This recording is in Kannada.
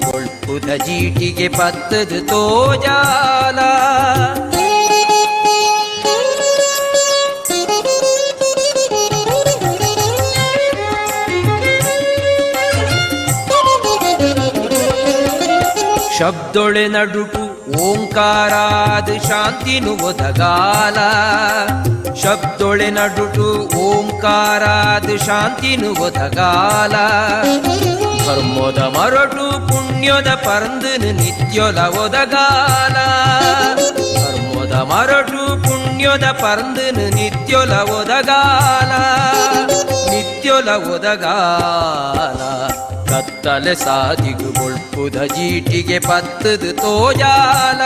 ಕೊಳ್ಪುದ ಜೀಟಿಗೆ ಪತ್ತದು ತೋಜಾಲ ಶಬ್ದೊಳೆ ನಡುಟು ಓಂಕಾರಾದ ಶಾಂತಿನು ಒದಗಾಲ ಶಬ್ದೊಳೆ ನಡುಟು ಓಂಕಾರಾದ ಶಾಂತಿನು ಒದಗಾಲ ಧರ್ಮದ ಮರಟು ಪುಣ್ಯದ ಪರಂದನು ನಿತ್ಯೊಲ ಒದಗಾಲ ಧರ್ಮದ ಮರಟು ಪುಣ್ಯದ ಪರಂದನು ನಿತ್ಯೊಲ ಒದಗಾಲ ನಿತ್ಯೊಲ ಒದಗಾಲ ಕತ್ತಲೆ ಸಾದಿಗು ಕೊಳ್ಪುದ ಜೀಟಿಗೆ ಪತ್ತದು ತೋಜಾಲ